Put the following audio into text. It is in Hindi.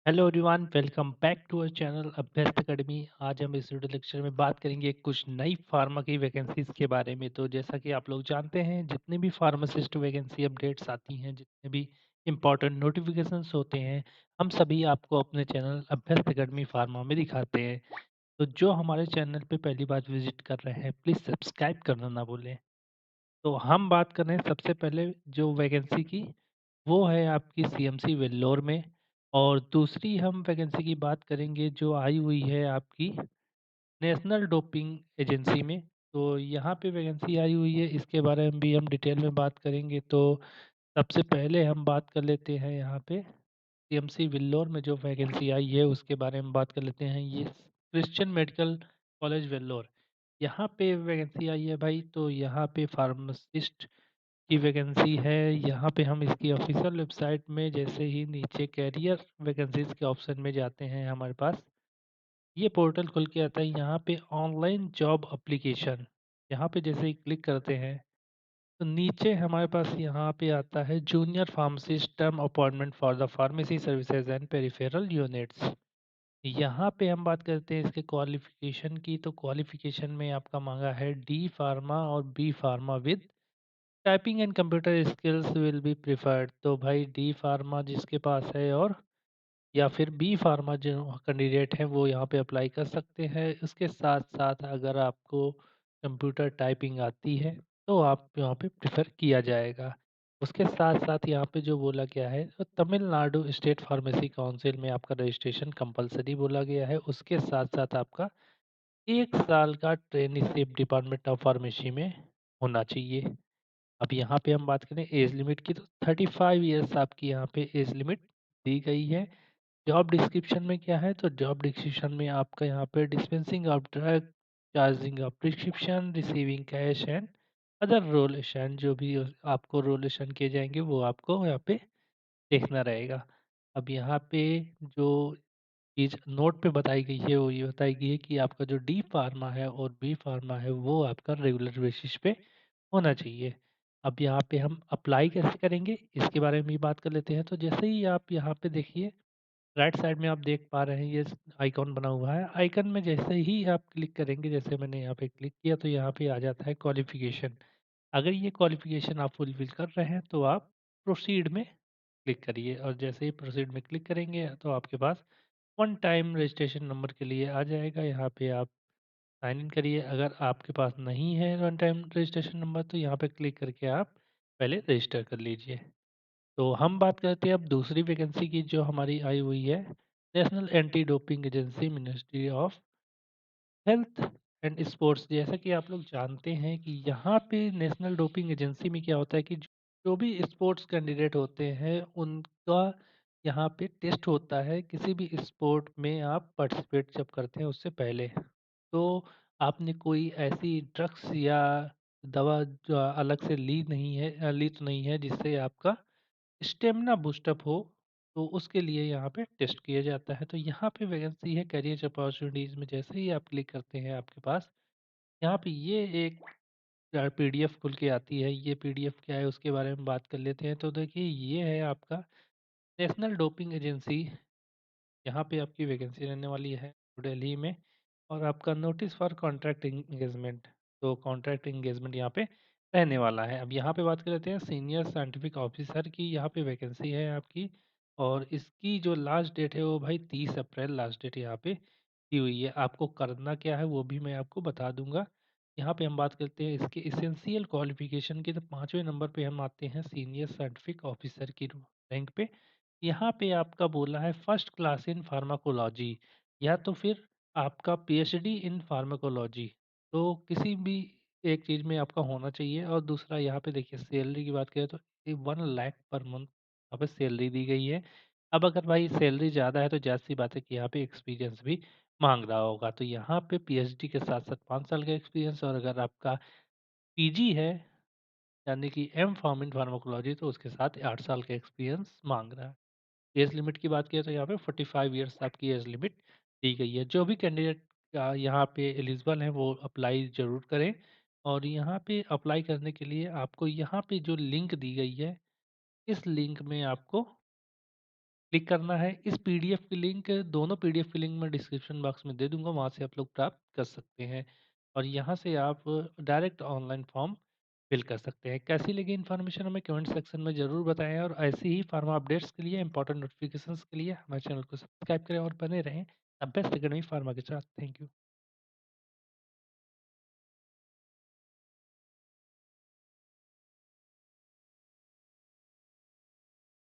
Hello everyone, welcome back to our channel Abhyast academy. आज हम इस वीडियो लेक्चर में बात करेंगे कुछ नई फार्मा की वैकेंसीज के बारे में। तो जैसा कि आप लोग जानते हैं, जितने भी फार्मासिस्ट वैकेंसी अपडेट्स आती हैं, जितने भी इम्पोर्टेंट नोटिफिकेशंस होते हैं, हम सभी आपको अपने चैनल अभ्यस्त अकेडमी फार्मा में दिखाते हैं। तो जो हमारे चैनल पे पहली बार विजिट कर रहे हैं, प्लीज़ सब्सक्राइब करना ना भूलें। तो हम बात कर रहे हैं सबसे पहले जो वैकेंसी की, वो है आपकी सीएमसी वेल्लोर में। और दूसरी हम वैकेंसी की बात करेंगे जो आई हुई है आपकी नेशनल डोपिंग एजेंसी में। तो यहाँ पे वैकेंसी आई हुई है, इसके बारे में भी हम डिटेल में बात करेंगे। तो सबसे पहले हम बात कर लेते हैं यहाँ पे सीएमसी वेल्लोर में जो वैकेंसी आई है उसके बारे में बात कर लेते हैं। ये क्रिश्चियन मेडिकल कॉलेज वेल्लोर, यहाँ पे वैकेंसी आई है भाई। तो यहाँ पे फार्मासिस्ट की वैकेंसी है। यहाँ पे हम इसकी ऑफिशियल वेबसाइट में जैसे ही नीचे कैरियर वैकेंसीज के ऑप्शन में जाते हैं, हमारे पास ये पोर्टल खुल के आता है। यहाँ पे ऑनलाइन जॉब एप्लीकेशन, यहाँ पे जैसे ही क्लिक करते हैं तो नीचे हमारे पास यहाँ पे आता है junior pharmacist term appointment for the pharmacy services and peripheral units. यहाँ पे हम बात करते हैं इसके क्वालिफिकेशन की। तो क्वालिफिकेशन में आपका मांगा है डी फार्मा और B pharma with typing and computer skills will be preferred. तो भाई डी फार्मा जिसके पास है, और या फिर बी फार्मा जो कैंडिडेट हैं वो यहाँ पे अप्लाई कर सकते हैं। उसके साथ साथ अगर आपको कंप्यूटर टाइपिंग आती है तो आप यहाँ पे प्रेफर किया जाएगा। उसके साथ साथ यहाँ पे जो बोला गया है, तो तमिलनाडु स्टेट फार्मेसी काउंसिल में आपका रजिस्ट्रेशन कंपलसरी बोला गया है। उसके साथ साथ आपका 1 साल का ट्रेनीशिप डिपार्टमेंट ऑफ फार्मेसी में होना चाहिए। अब यहाँ पे हम बात करें एज लिमिट की, तो 35 ईयर्स आपकी यहाँ पे एज लिमिट दी गई है। जॉब डिस्क्रिप्शन में क्या है, तो जॉब डिस्क्रिप्शन में आपका यहाँ पे dispensing of drug, charging of prescription, receiving cash and other relation, जो भी आपको रोलेशन किए जाएंगे वो आपको यहाँ पे देखना रहेगा। अब यहाँ पे जो चीज़ नोट पे बताई गई है वो ये बताई गई है कि आपका जो डी फार्मा है और बी फार्मा है वो आपका रेगुलर बेसिस पे होना चाहिए। अब यहाँ पे हम अप्लाई कैसे करेंगे इसके बारे में भी बात कर लेते हैं। तो जैसे ही आप यहाँ पे देखिए, राइट साइड में आप देख पा रहे हैं ये आइकॉन बना हुआ है। आइकन में जैसे ही आप क्लिक करेंगे, जैसे मैंने यहाँ पे क्लिक किया, तो यहाँ पे आ जाता है क्वालिफिकेशन। अगर ये क्वालिफिकेशन आप फुलफिल कर रहे हैं तो आप प्रोसीड में क्लिक करिए, और जैसे ही प्रोसीड में क्लिक करेंगे तो आपके पास वन टाइम रजिस्ट्रेशन नंबर के लिए आ जाएगा। यहाँ पे आप साइन इन करिए। अगर आपके पास नहीं है वन टाइम रजिस्ट्रेशन नंबर तो यहाँ पे क्लिक करके आप पहले रजिस्टर कर लीजिए। तो हम बात करते हैं अब दूसरी वैकेंसी की जो हमारी आई हुई है, national anti doping agency, ministry of health and sports. जैसा कि आप लोग जानते हैं कि यहाँ पे नेशनल डोपिंग एजेंसी में क्या होता है कि जो भी स्पोर्ट्स कैंडिडेट होते हैं उनका यहाँ पे टेस्ट होता है। किसी भी स्पोर्ट में आप पार्टिसिपेट जब करते हैं उससे पहले, तो आपने कोई ऐसी ड्रग्स या दवा जो अलग से ली नहीं है, ली तो नहीं है जिससे आपका स्टेमिना बूस्टअप हो, तो उसके लिए यहाँ पे टेस्ट किया जाता है। तो यहाँ पे वैकेंसी है करियर अपॉर्चुनिटीज़ में। जैसे ही आप क्लिक करते हैं आपके पास यहाँ पे ये एक पीडीएफ खुल के आती है। ये पीडीएफ क्या है उसके बारे में बात कर लेते हैं। तो देखिए, ये है आपका नेशनल डोपिंग एजेंसी, यहाँ पे आपकी वैकेंसी रहने वाली है न्यू दिल्ली में। और आपका नोटिस फॉर कॉन्ट्रैक्ट एंगेजमेंट, तो कॉन्ट्रैक्ट एंगेजमेंट यहाँ पे रहने वाला है। अब यहाँ पे बात कर लेते हैं सीनियर साइंटिफिक ऑफिसर की। यहाँ पे वैकेंसी है आपकी, और इसकी जो लास्ट डेट है वो भाई 30 अप्रैल लास्ट डेट यहाँ पे दी हुई है। आपको करना क्या है वो भी मैं आपको बता दूंगा। यहाँ पे हम बात करते हैं इसके इसेंशियल क्वालिफिकेशन की। तो 5वें नंबर पे हम आते हैं सीनियर साइंटिफिक ऑफिसर की रैंक पे। यहाँ पे आपका बोला है फर्स्ट क्लास इन फार्माकोलॉजी, या तो फिर आपका पीएचडी इन फार्माकोलॉजी। तो किसी भी एक चीज़ में आपका होना चाहिए। और दूसरा यहाँ पे देखिए, सैलरी की बात करें तो 1 लाख पर मंथ यहाँ पे सैलरी दी गई है। अब अगर भाई सैलरी ज़्यादा है तो जाहिर सी बात है कि यहाँ पे एक्सपीरियंस भी मांग रहा होगा। तो यहाँ पे पीएचडी के साथ साथ 5 साल का एक्सपीरियंस, और अगर आपका पीजी है यानी कि एम फार्म इन फार्माकोलॉजी, तो उसके साथ 8 साल का एक्सपीरियंस मांग रहा है। एज लिमिट की बात करें तो यहाँ पे 45 ईयर्स आपकी एज लिमिट दी गई है। जो भी कैंडिडेट यहाँ पे एलिजिबल हैं वो अप्लाई ज़रूर करें। और यहाँ पे अप्लाई करने के लिए आपको यहाँ पे जो लिंक दी गई है, इस लिंक में आपको क्लिक करना है। इस पीडीएफ की लिंक दोनों पीडीएफ की लिंक मैं डिस्क्रिप्शन बॉक्स में दे दूँगा, वहाँ से आप लोग प्राप्त कर सकते हैं और यहाँ से आप डायरेक्ट ऑनलाइन फॉर्म फिल कर सकते हैं। कैसी लगी इन्फॉर्मेशन हमें कमेंट सेक्शन में ज़रूर बताएँ और ऐसी ही फार्मा अपडेट्स के लिए, इम्पोर्टेंट नोटिफिकेशंस के लिए हमारे चैनल को सब्सक्राइब करें और बने रहें द बेस्ट एकेडमी फार्मा के साथ। Thank you.